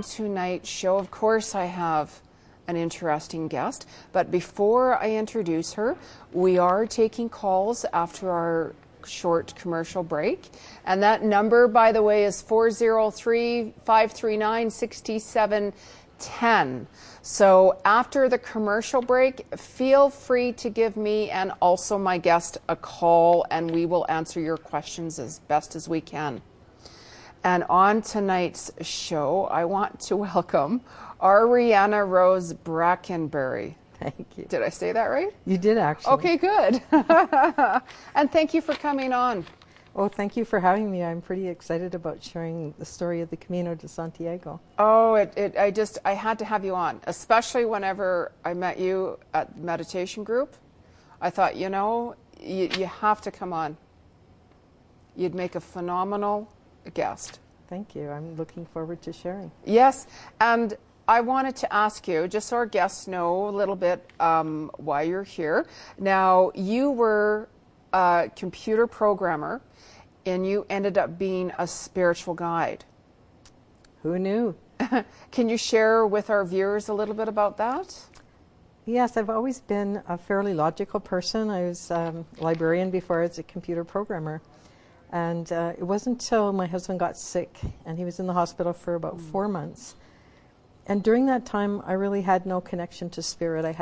on tonight's show, of course, I have an interesting guest. But before I introduce her, we are taking calls after our short commercial break. And that number, by the way, is 403-539-6710. So after the commercial break, feel free to give me and also my guest a call, and we will answer your questions as best as we can. And on tonight's show, I want to welcome Ariana Rose Brackenbury. Thank you. Did I say that right? You did, actually. Okay, good. And thank you for coming on. Oh, thank you for having me. I'm pretty excited about sharing the story of the Camino de Santiago. Oh, I had to have you on, especially whenever I met you at the meditation group. I thought, you know, you have to come on. You'd make a phenomenal guest. Thank you. I'm looking forward to sharing. Yes, and I wanted to ask you, just so our guests know a little bit why you're here. Now, you were a computer programmer, and you ended up being a spiritual guide. Who knew? Can you share with our viewers a little bit about that? Yes, I've always been a fairly logical person. I was a librarian before I was a computer programmer. And it wasn't until my husband got sick, and he was in the hospital for about 4 months. And during that time, I really had no connection to spirit. I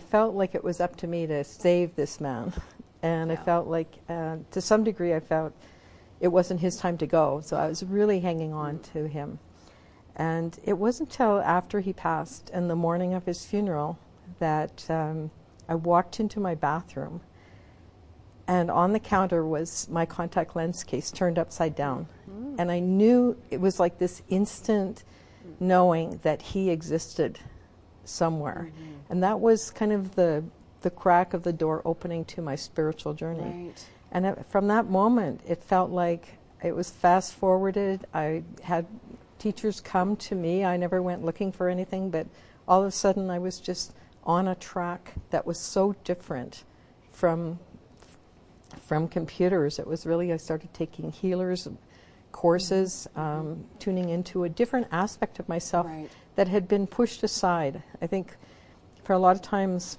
felt like it was up to me to save this man. And I felt like, to some degree, I felt it wasn't his time to go. So I was really hanging on to him. And it wasn't until after he passed, and the morning of his funeral, that I walked into my bathroom. And on the counter was my contact lens case turned upside down. And I knew it was like this instant knowing that he existed somewhere. And that was kind of the crack of the door opening to my spiritual journey. Right. And from that moment, it felt like it was fast forwarded. I had teachers come to me. I never went looking for anything, but all of a sudden I was just on a track that was so different from computers. It was really, I started taking healers courses, tuning into a different aspect of myself that had been pushed aside. I think for a lot of times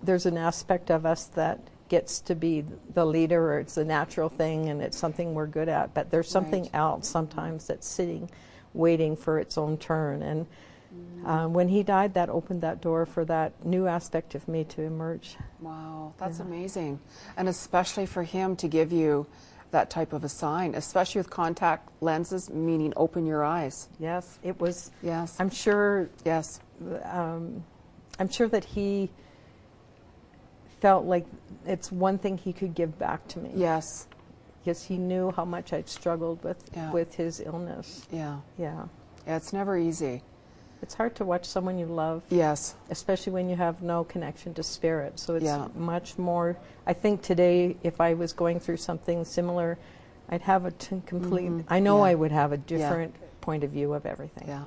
there's an aspect of us that gets to be the leader, or it's a natural thing and it's something we're good at, but there's something else sometimes that's sitting waiting for its own turn. And when he died, that opened that door for that new aspect of me to emerge. Wow, that's amazing. And especially for him to give you that type of a sign, especially with contact lenses, meaning open your eyes. Yes, it was. Yes. I'm sure. Yes. I'm sure that he felt like it's one thing he could give back to me. Yes. Because he knew how much I'd struggled with his illness. Yeah. Yeah. Yeah, it's never easy. It's hard to watch someone you love. Yes. Especially when you have no connection to spirit. So it's much more, I think today, if I was going through something similar, I'd have a complete, I know I would have a different point of view of everything. Yeah,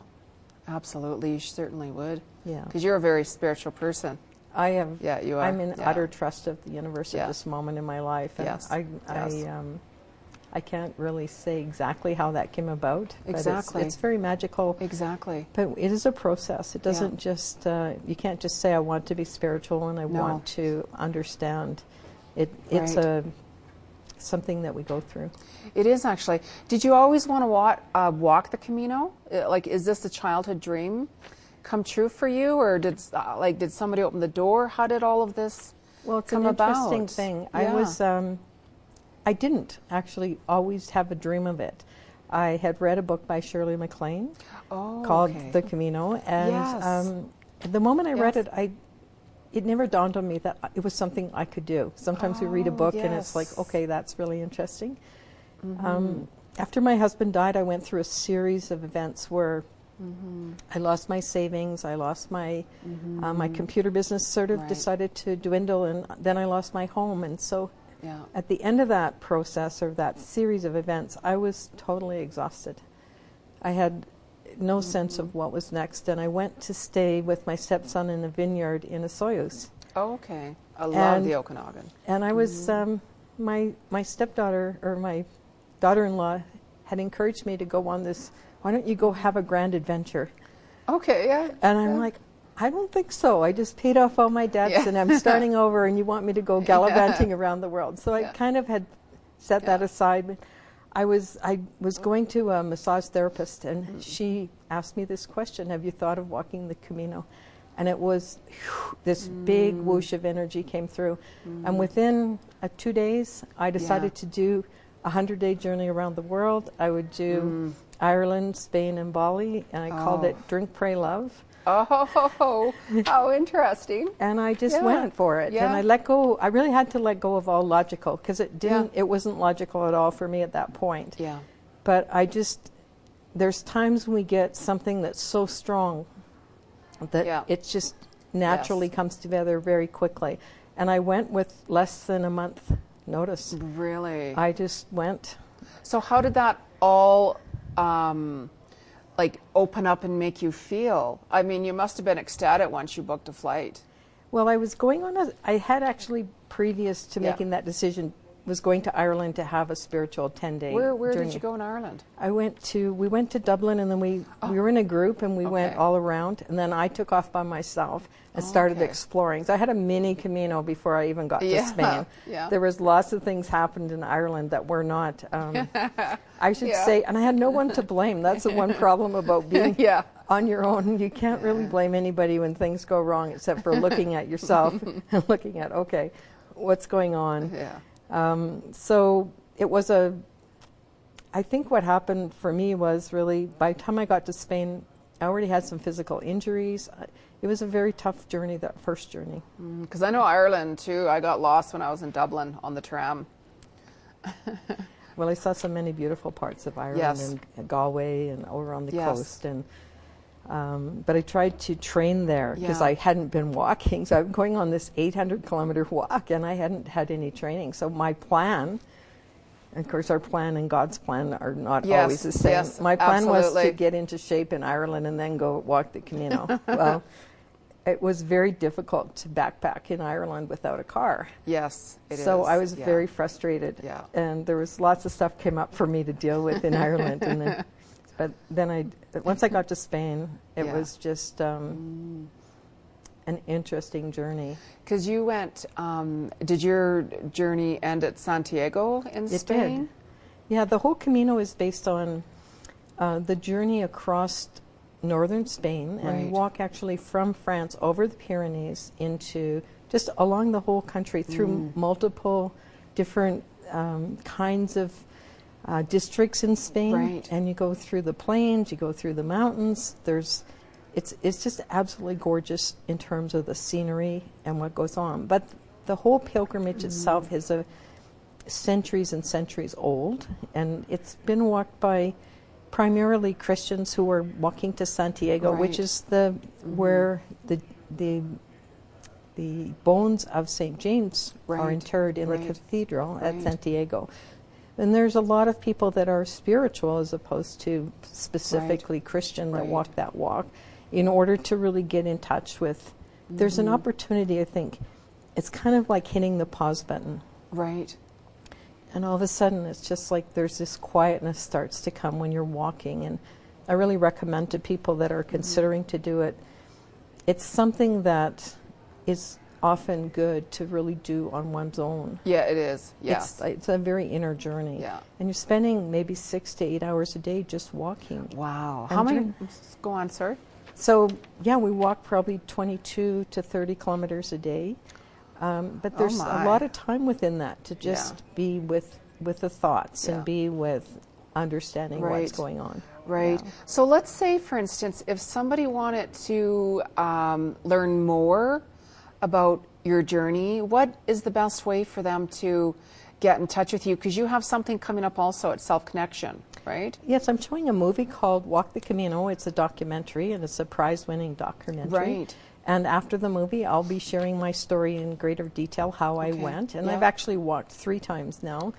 absolutely. You certainly would. Yeah. Because you're a very spiritual person. I have. Yeah, you are. I'm in utter trust of the universe at this moment in my life. And I can't really say exactly how that came about. Exactly. But it's very magical. Exactly. But it is a process. It doesn't just, you can't just say, I want to be spiritual and I want to understand. It's something that we go through. It is actually. Did you always want to walk the Camino? Like, is this a childhood dream come true for you? Or did somebody open the door? How did all of this come about? It's an interesting thing. Yeah. I didn't actually always have a dream of it. I had read a book by Shirley MacLaine called The Camino, and the moment I read it, it never dawned on me that it was something I could do. Sometimes we read a book and it's like, okay, that's really interesting. After my husband died, I went through a series of events where I lost my savings, I lost my my computer business sort of decided to dwindle, and then I lost my home, and so at the end of that process, or that series of events, I was totally exhausted. I had no sense of what was next, and I went to stay with my stepson in a vineyard in Osoyoos. Oh, okay. I love the Okanagan. And I was, my stepdaughter, or my daughter-in-law, had encouraged me to go on this, why don't you go have a grand adventure? Okay, yeah. And I'm like, I don't think so. I just paid off all my debts and I'm starting over, and you want me to go gallivanting around the world. So I kind of had set that aside. But I was going to a massage therapist, and she asked me this question: have you thought of walking the Camino? And it was this big whoosh of energy came through. And within 2 days, I decided to do a 100-day journey around the world. I would do Ireland, Spain, and Bali, and I called it Drink, Pray, Love. Oh, how interesting. And I just went for it. And I let go. I really had to let go of all logical, because it wasn't logical at all for me at that point. Yeah. But there's times when we get something that's so strong that it just naturally comes together very quickly. And I went with less than a month notice. Really? I just went. So how did that all like open up and make you feel? I mean, you must have been ecstatic once you booked a flight. Well, I was going on I had actually, previous to making that decision, was going to Ireland to have a spiritual 10-day Where journey. did you go in Ireland? We went to Dublin, and then we were in a group, and we went all around, and then I took off by myself and started exploring. So I had a mini Camino before I even got to Spain. There was lots of things happened in Ireland that were not, I should say, and I had no one to blame. That's the one problem about being on your own. You can't really blame anybody when things go wrong, except for looking at yourself and looking at, okay, what's going on? So it was I think what happened for me was really, by the time I got to Spain, I already had some physical injuries. It was a very tough journey, that first journey. Because I know Ireland too. I got lost when I was in Dublin on the tram. Well, I saw so many beautiful parts of Ireland, and Galway and over on the coast. And but I tried to train there because I hadn't been walking. So I'm going on this 800-kilometer walk, and I hadn't had any training. So my plan, and of course our plan and God's plan are not always the same. My plan was to get into shape in Ireland and then go walk the Camino. Well, it was very difficult to backpack in Ireland without a car. Yes, it is. So I was very frustrated. And there was lots of stuff came up for me to deal with in Ireland. And then, but then once I got to Spain, it was just an interesting journey. Because you went, did your journey end at Santiago in Spain? It did. Yeah, the whole Camino is based on the journey across northern Spain, and you walk actually from France over the Pyrenees into just along the whole country through multiple different kinds of districts in Spain, and you go through the plains, you go through the mountains. It's just absolutely gorgeous in terms of the scenery and what goes on. But the whole pilgrimage itself is centuries and centuries old, and it's been walked by primarily Christians who are walking to Santiago, which is where the bones of St. James are interred in the cathedral at Santiago. And there's a lot of people that are spiritual as opposed to specifically Christian that walk that walk in order to really get in touch with. There's an opportunity, I think. It's kind of like hitting the pause button. Right. And all of a sudden, it's just like there's this quietness starts to come when you're walking. And I really recommend to people that are considering to do it. It's something that is often good to really do on one's own. Yeah, it is. Yes. It's a very inner journey. Yeah. And you're spending maybe 6 to 8 hours a day just walking. Wow. How many? Go on, sir. So, yeah, we walk probably 22 to 30 kilometers a day. But there's a lot of time within that to just be with the thoughts and be with understanding what's going on. Right. Yeah. So let's say, for instance, if somebody wanted to learn more about your journey, what is the best way for them to get in touch with you? Because you have something coming up also at Self Connection, right? Yes, I'm showing a movie called Walk the Camino. It's a documentary, and it's a prize-winning documentary. Right. And after the movie, I'll be sharing my story in greater detail, how I went. And I've actually walked 3 times now.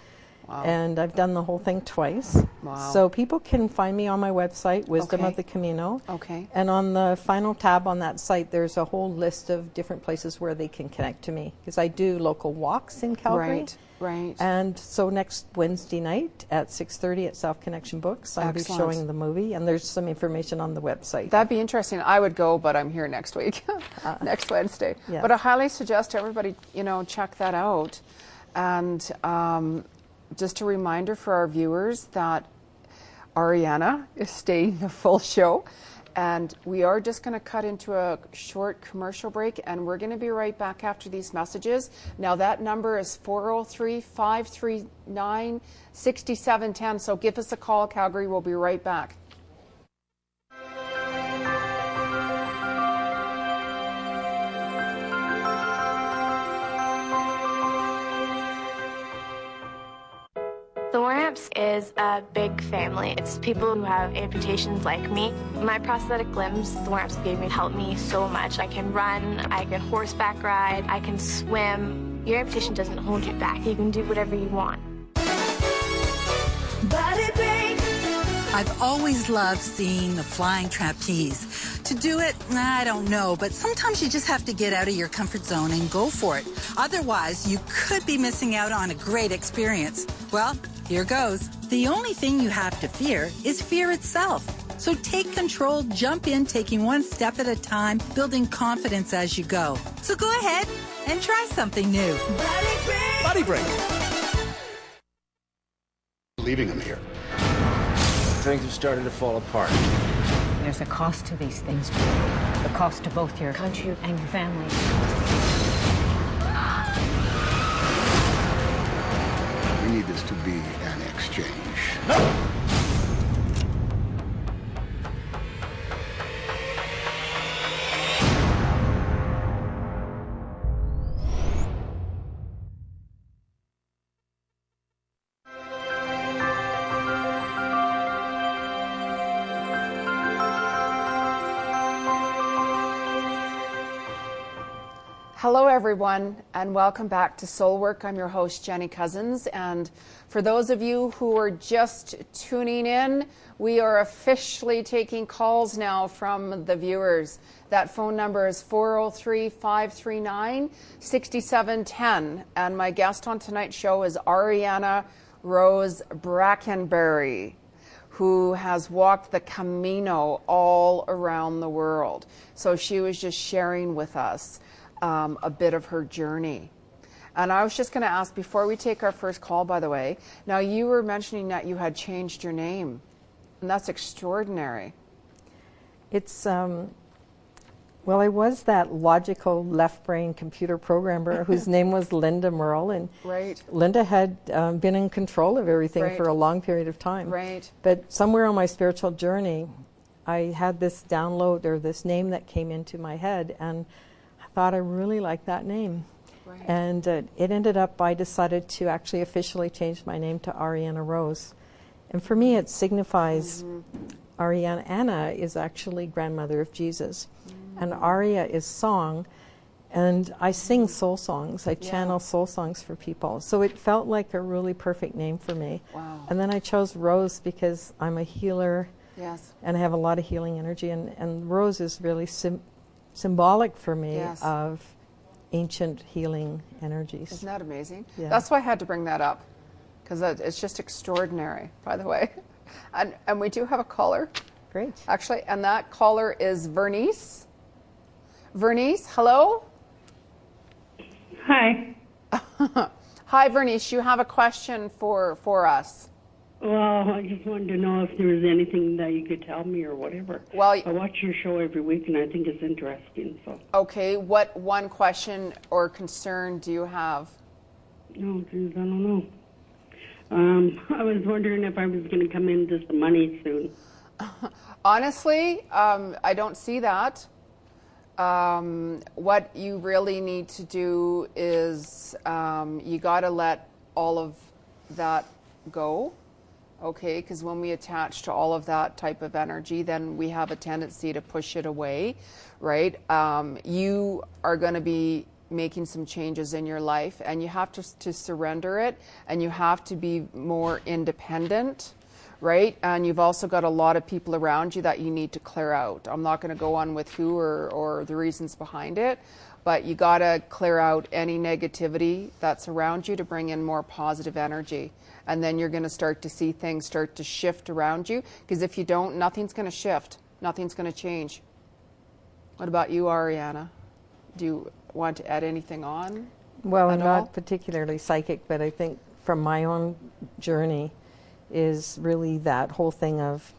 Wow. And I've done the whole thing twice. Wow. So people can find me on my website, Wisdom Okay. of the Camino. Okay. And on the final tab on that site, there's a whole list of different places where they can connect to me. Because I do local walks in Calgary. Right, right. And so next Wednesday night at 6:30 at Self Connection Books, I'll be Excellent. showing the movie. And there's some information on the website. That'd be interesting. I would go, but I'm here next week, next Wednesday. Yes. But I highly suggest everybody, check that out. And just a reminder for our viewers that Ariana is staying the full show. And we are just going to cut into a short commercial break, and we're going to be right back after these messages. Now, that number is 403-539-6710. So give us a call, Calgary. We'll be right back. The Warramps is a big family. It's people who have amputations like me. My prosthetic limbs, the Warramps gave me, helped me so much. I can run, I can horseback ride, I can swim. Your amputation doesn't hold you back. You can do whatever you want. I've always loved seeing the flying trapeze. To do it, I don't know, but sometimes you just have to get out of your comfort zone and go for it. Otherwise, you could be missing out on a great experience. Well, here goes. The only thing you have to fear is fear itself. So take control, jump in, taking one step at a time, building confidence as you go. So go ahead and try something new. Body break. Leaving him here. Things are starting to fall apart. There's a cost to these things. The cost to both your country and your family. We need this to be an exchange. No! Hello, everyone, and welcome back to Soul Work. I'm your host, Jeni Cousins, and for those of you who are just tuning in, we are officially taking calls now from the viewers. That phone number is 403-539-6710, and my guest on tonight's show is Ariana Rose Brackenbury, who has walked the Camino all around the world. So she was just sharing with us a bit of her journey. And I was just going to ask, before we take our first call, by the way, now you were mentioning that you had changed your name, and that's extraordinary. It's, well, I was that logical left brain computer programmer whose name was Linda Merle, and Right. Linda had been in control of everything Right. for a long period of time. Right. But somewhere on my spiritual journey, I had this download or this name that came into my head, and I thought I really liked that name. Right. And it ended up, I decided to actually officially change my name to Ariana Rose. And for me, it signifies Ariana. Anna is actually grandmother of Jesus. And Aria is song. And I sing soul songs. I channel soul songs for people. So it felt like a really perfect name for me. Wow. And then I chose Rose because I'm a healer. Yes. And I have a lot of healing energy. And Rose is really symbolic for me Yes. of ancient healing energies. Isn't that amazing? Yeah. That's why I had to bring that up, because it's just extraordinary, by the way. And we do have a caller, Great. actually, and that caller is Vernice. Vernice, hello? Hi. Hi, Vernice. You have a question for us. Well, I just wanted to know if there was anything that you could tell me or whatever. Well, I watch your show every week, and I think it's interesting. So. Okay, what one question or concern do you have? No, geez, I don't know. I was wondering if I was going to come into some money soon. Honestly, I don't see that. What you really need to do is you got to let all of that go. Okay, because when we attach to all of that type of energy, then we have a tendency to push it away, right? You are going to be making some changes in your life, and you have to surrender it, and you have to be more independent, right? And you've also got a lot of people around you that you need to clear out. I'm not going to go on with who or the reasons behind it, but you got to clear out any negativity that's around you to bring in more positive energy. And then you're going to start to see things start to shift around you, because if you don't, nothing's going to shift. Nothing's going to change. What about you, Ariana? Do you want to add anything on? Well, I'm not particularly psychic, but I think from my own journey is really that whole thing of,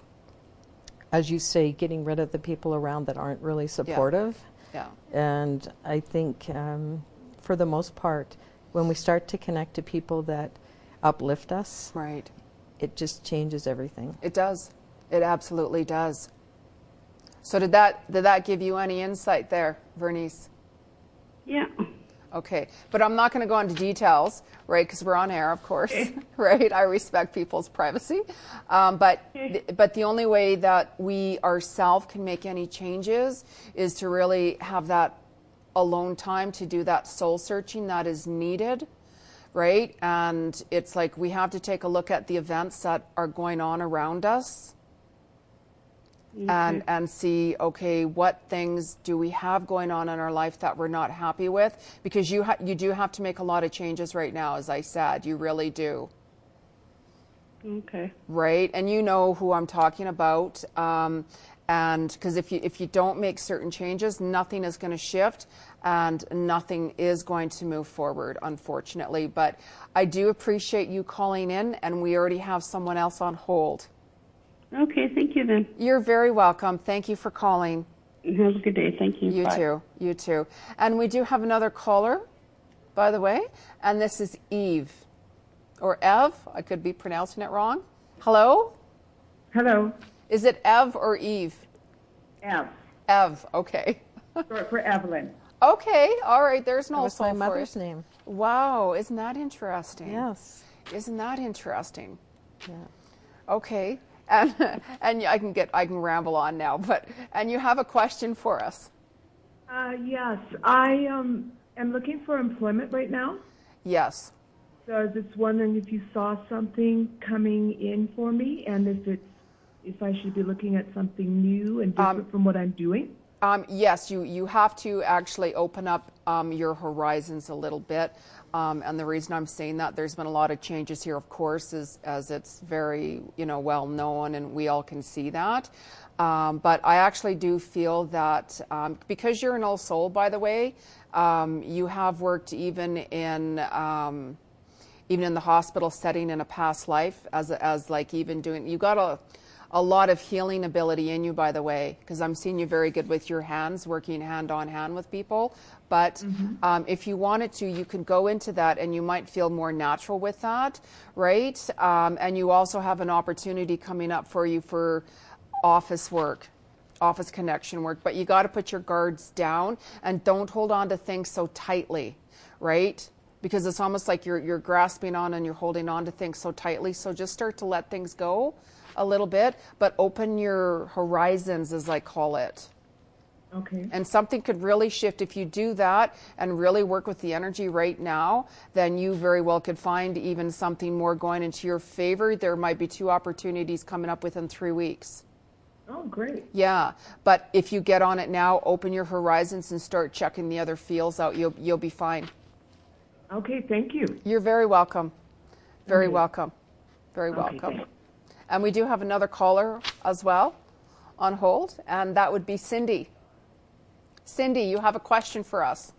as you say, getting rid of the people around that aren't really supportive. Yeah. And I think for the most part, when we start to connect to people that uplift us, right, it just changes everything. It does. It absolutely does. So did that give you any insight there, Vernice? Yeah. Okay, but I'm not going to go into details, right, because we're on air, of course, right? I respect people's privacy. But the only way that we ourselves can make any changes is to really have that alone time to do that soul searching that is needed, right? And it's like we have to take a look at the events that are going on around us. And see, okay, what things do we have going on in our life that we're not happy with? Because you do have to make a lot of changes right now, as I said. You really do. Okay. Right? And you know who I'm talking about. And because if you don't make certain changes, nothing is going to shift and nothing is going to move forward, unfortunately. But I do appreciate you calling in, and we already have someone else on hold. Okay, thank you then. You're very welcome. Thank you for calling. Have a good day. Thank you. You Bye. too. You too. And we do have another caller, by the way, and this is Eve. Or Ev. I could be pronouncing it wrong. Hello? Hello. Is it Ev or Eve? Ev. Ev, okay. Short for Evelyn. Okay, all right. There's no soul my for mother's it. name. Wow, isn't that interesting? Yes. Isn't that interesting? Yeah. Okay. And I can ramble on now, and you have a question for us. Yes, I am looking for employment right now. Yes. So I was just wondering if you saw something coming in for me, and if I should be looking at something new and different from what I'm doing. Yes, you have to actually open up your horizons a little bit. And the reason I'm saying that, there's been a lot of changes here, of course, as it's very, well known, and we all can see that. But I actually do feel that because you're an old soul, by the way, you have worked even in the hospital setting in a past life, as like even doing, you got a lot of healing ability in you, by the way, because I'm seeing you very good with your hands, working hand on hand with people. But if you wanted to, you could go into that, and you might feel more natural with that, right? And you also have an opportunity coming up for you for office work, office connection work. But you got to put your guards down and don't hold on to things so tightly, right? Because it's almost like you're grasping on and you're holding on to things so tightly. So just start to let things go a little bit, but open your horizons, as I call it. Okay. And something could really shift if you do that and really work with the energy right now. Then you very well could find even something more going into your favor. There might be 2 opportunities coming up within 3 weeks. Oh, great. Yeah, but if you get on it now, open your horizons and start checking the other fields out, you'll be fine. Okay, thank you. You're very welcome. Very welcome. Very welcome. Thanks. And we do have another caller as well on hold, and that would be Cindy. Cindy, you have a question for us.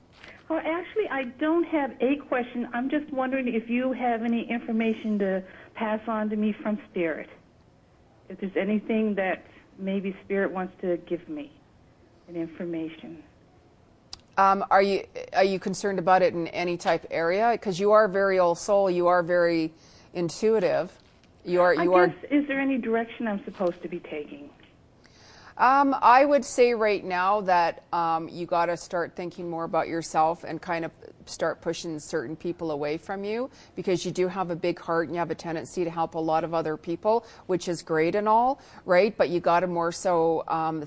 Well, actually, I don't have a question. I'm just wondering if you have any information to pass on to me from Spirit. If there's anything that maybe Spirit wants to give me, an information. Are you concerned about it in any type area? Because you are very old soul. You are very intuitive. I guess, is there any direction I'm supposed to be taking? I would say right now that you got to start thinking more about yourself and kind of start pushing certain people away from you, because you do have a big heart and you have a tendency to help a lot of other people, which is great and all, right? But you got to more so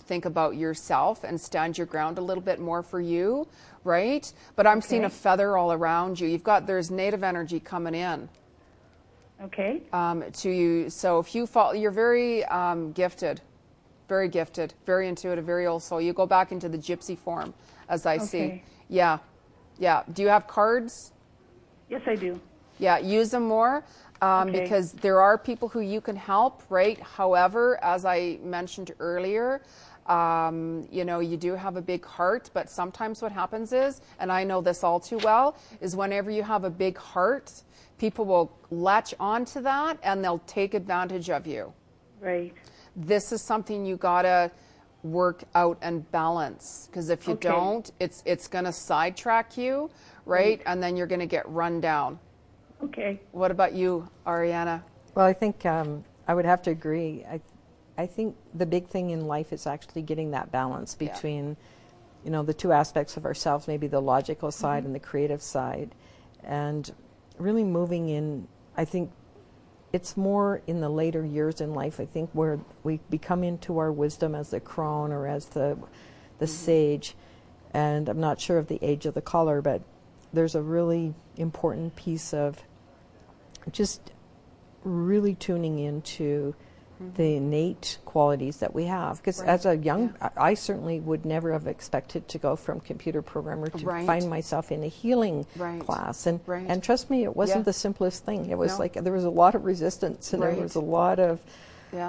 think about yourself and stand your ground a little bit more for you, right? But I'm seeing a feather all around you. There's native energy coming in. Okay. To you. So if you fall, you're very gifted, very intuitive, very old soul. You go back into the gypsy form, as I see. Yeah. Do you have cards? Yes, I do. Yeah, use them more because there are people who you can help, right? However, as I mentioned earlier, you do have a big heart, but sometimes what happens is, and I know this all too well, is whenever you have a big heart, people will latch onto that and they'll take advantage of you. Right. This is something you gotta work out and balance, because if you don't, it's going to sidetrack you, right? And then you're going to get run down. Okay. What about you, Ariana? Well, I think I would have to agree. I think the big thing in life is actually getting that balance between, the two aspects of ourselves, maybe the logical side and the creative side, and really moving in. I think it's more in the later years in life, I think, where we become into our wisdom as the crone or as the sage. And I'm not sure of the age of the caller, but there's a really important piece of just really tuning into the innate qualities that we have. Because as a young, I certainly would never have expected to go from computer programmer to find myself in a healing class. And trust me, it wasn't the simplest thing. It was like there was a lot of resistance, and there was a lot of,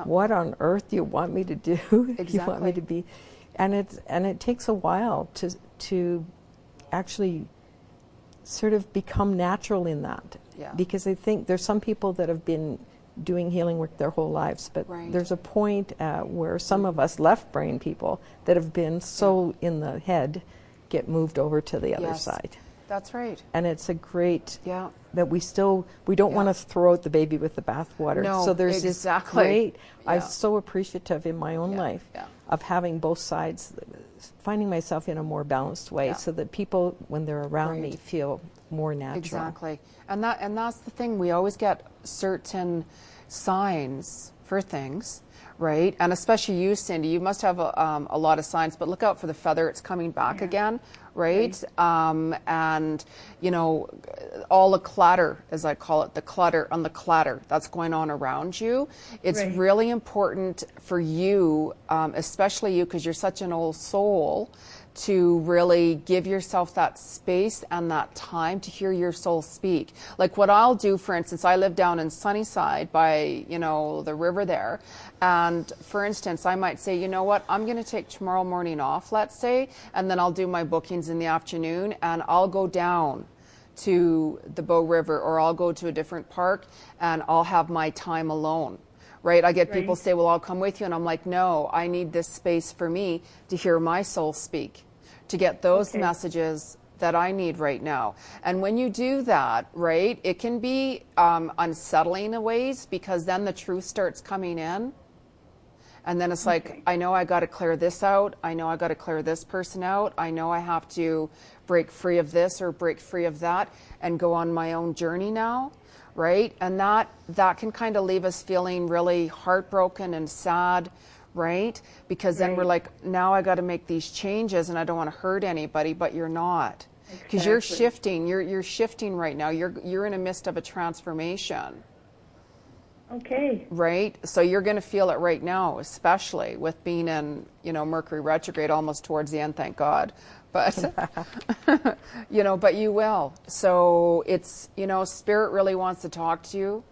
what on earth do you want me to do? You want me to be, and it takes a while to actually sort of become natural in that. Because I think there's some people that have been doing healing work their whole lives, but there's a point where some of us left brain people that have been so in the head get moved over to the other side. That's right. And it's a great that we don't want to throw out the baby with the bathwater. No, so there's this great, I'm so appreciative in my own life of having both sides, finding myself in a more balanced way so that people, when they're around me, feel more natural. Exactly. And that's the thing. We always get certain signs for things, right? And especially you, Cindy, you must have a lot of signs, but look out for the feather. It's coming back again, right? And, all the clatter, as I call it, the clutter on the clatter that's going on around you. It's really important for you, especially you, because you're such an old soul, to really give yourself that space and that time to hear your soul speak. Like what I'll do, for instance, I live down in Sunnyside by, the river there. And for instance, I might say, you know what, I'm going to take tomorrow morning off, let's say, and then I'll do my bookings in the afternoon, and I'll go down to the Bow River, or I'll go to a different park, and I'll have my time alone. Right? I get people say, well, I'll come with you. And I'm like, no, I need this space for me to hear my soul speak, to get those messages that I need right now. And when you do that, right, it can be unsettling in ways, because then the truth starts coming in. And then it's like, I know I got to clear this out. I know I got to clear this person out. I know I have to break free of this or break free of that and go on my own journey now. Right? And that can kind of leave us feeling really heartbroken and sad, right? Because then we're like, now I got to make these changes, and I don't want to hurt anybody, but you're not. Because you're shifting. You're shifting right now. You're in the midst of a transformation. Okay. Right? So you're going to feel it right now, especially with being in, Mercury retrograde almost towards the end, thank God. But, but you will. So it's, Spirit really wants to talk to you,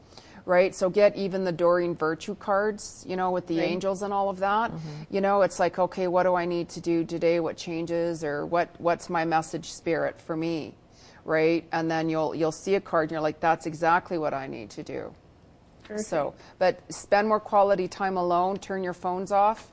right? So get even the Doreen Virtue cards, with the angels and all of that. It's like, okay, what do I need to do today? What changes, or what's my message, Spirit, for me, right? And then you'll see a card and you're like, that's exactly what I need to do. Perfect. So, but spend more quality time alone, turn your phones off.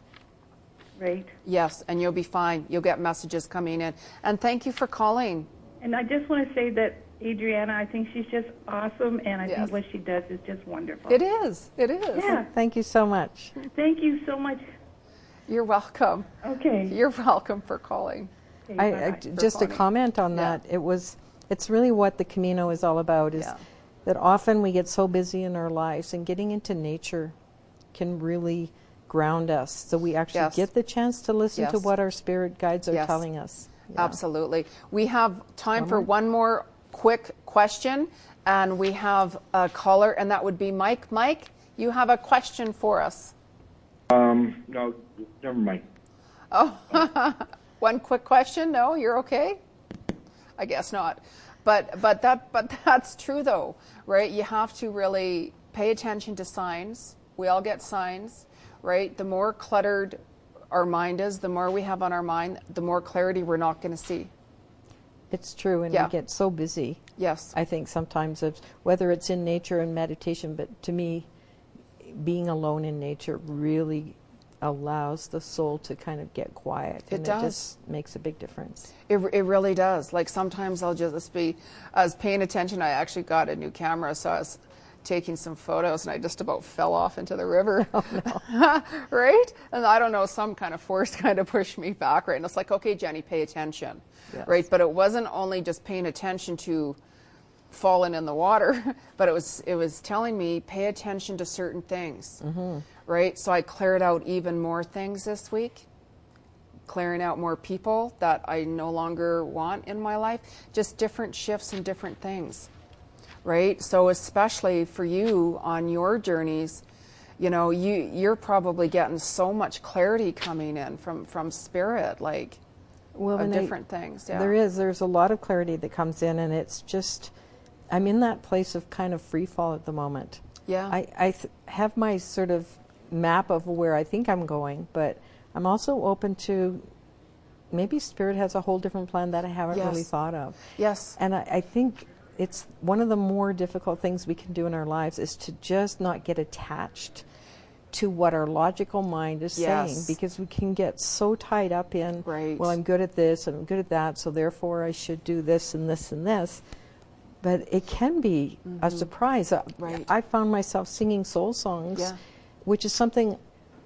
Right. Yes, and you'll be fine. You'll get messages coming in. And thank you for calling. And I just want to say that Adriana, I think she's just awesome, and I think what she does is just wonderful. It is. It is. Yeah. Thank you so much. Thank you so much. You're welcome. Okay. You're welcome for calling. Just a comment on that. It was It's really what the Camino is all about, is that often we get so busy in our lives, and getting into nature can really ground us. So we actually get the chance to listen to what our spirit guides are telling us. Yeah. Absolutely. We have time for one more quick question, and we have a caller, and that would be Mike. Mike, you have a question for us. No, never mind. Oh, one quick question? No, you're okay? I guess not. But that's true though, right? You have to really pay attention to signs. We all get signs, right? The more cluttered our mind is, the more we have on our mind, the more clarity we're not going to see. It's true, and we get so busy. Yes. I think sometimes, whether it's in nature and meditation, but to me, being alone in nature really allows the soul to kind of get quiet. It does. It just makes a big difference. It really does. Like sometimes I was paying attention. I actually got a new camera, so I was taking some photos, and I just about fell off into the river. Oh, no. Right? And I don't know, some kind of force kind of pushed me back, right? And it's like, okay, Jenny, pay attention. Yes. Right? But it wasn't only just paying attention to falling in the water, but it was telling me, pay attention to certain things. Right? So I cleared out even more things this week, clearing out more people that I no longer want in my life, just different shifts and different things. Right? So especially for you on your journeys, you know, you're probably getting so much clarity coming in from spirit, like of different things. Yeah. There's a lot of clarity that comes in, and it's just, I'm in that place of kind of free fall at the moment. Yeah. I have my sort of map of where I think I'm going, but I'm also open to maybe spirit has a whole different plan that I haven't really thought of. Yes. And I think it's one of the more difficult things we can do in our lives is to just not get attached to what our logical mind is saying, because we can get so tied up in, well, I'm good at this and I'm good at that, so therefore I should do this and this and this. But it can be a surprise. I found myself singing soul songs, which is something,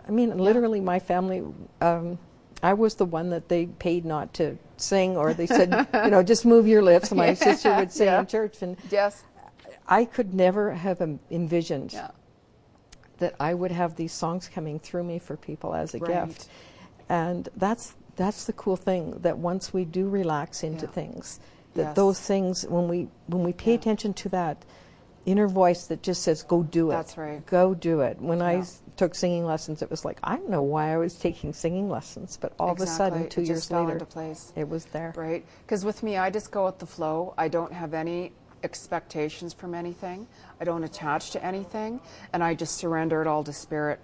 I mean, literally my family, I was the one that they paid not to sing, or they said, you know, just move your lips. My sister would sing in church. And I could never have envisioned that I would have these songs coming through me for people as a gift. And that's the cool thing, that once we do relax into things, that those things, when we pay attention to that inner voice that just says, go do it. That's right. Go do it. When I took singing lessons, it was like, I don't know why I was taking singing lessons, but all of a sudden, 2 years later, into place. It was there. Right. Because with me, I just go with the flow. I don't have any expectations from anything. I don't attach to anything, and I just surrender it all to spirit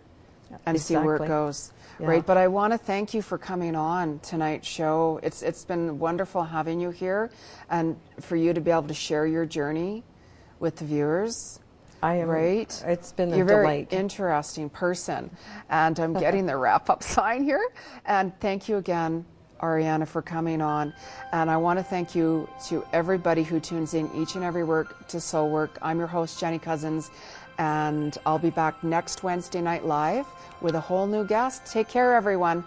and see where it goes. Right. But I want to thank you for coming on tonight's show. It's been wonderful having you here, and for you to be able to share your journey with the viewers. I am. Right. It's been a You're delight. a very interesting person, and I'm getting the wrap-up sign here. And thank you again, Ariana, for coming on. And I want to thank you to everybody who tunes in each and every work to Soul Work. I'm your host, Jeni Cousins, and I'll be back next Wednesday night live with a whole new guest. Take care, everyone.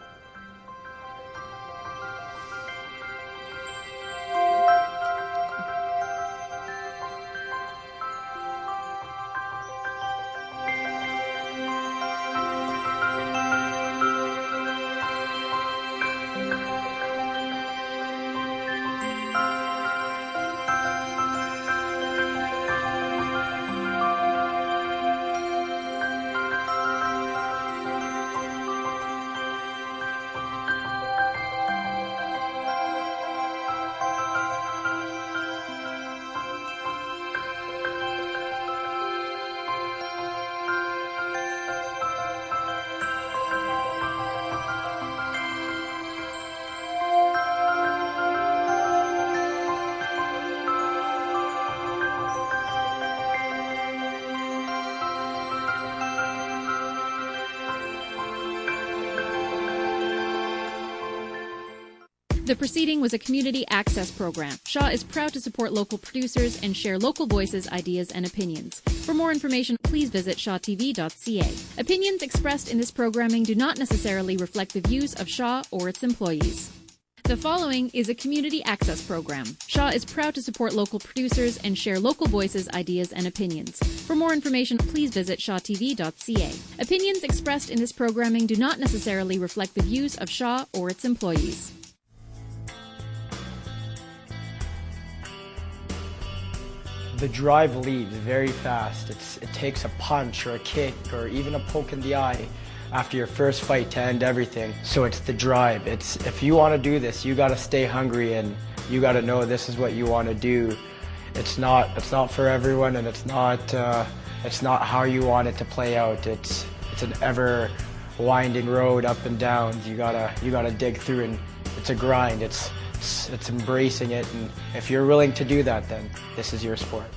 The proceeding was a community access program. Shaw is proud to support local producers and share local voices, ideas, and opinions. For more information, please visit shawtv.ca. Opinions expressed in this programming do not necessarily reflect the views of Shaw or its employees. The following is a community access program. Shaw is proud to support local producers and share local voices, ideas, and opinions. For more information, please visit shawtv.ca. Opinions expressed in this programming do not necessarily reflect the views of Shaw or its employees. The drive leaves very fast. It takes a punch or a kick or even a poke in the eye after your first fight to end everything. So it's the drive. If you want to do this, you got to stay hungry and you got to know this is what you want to do. It's not for everyone, and it's not how you want it to play out. It's an ever winding road up and down. You gotta dig through, and it's a grind. It's embracing it, and if you're willing to do that, then this is your sport.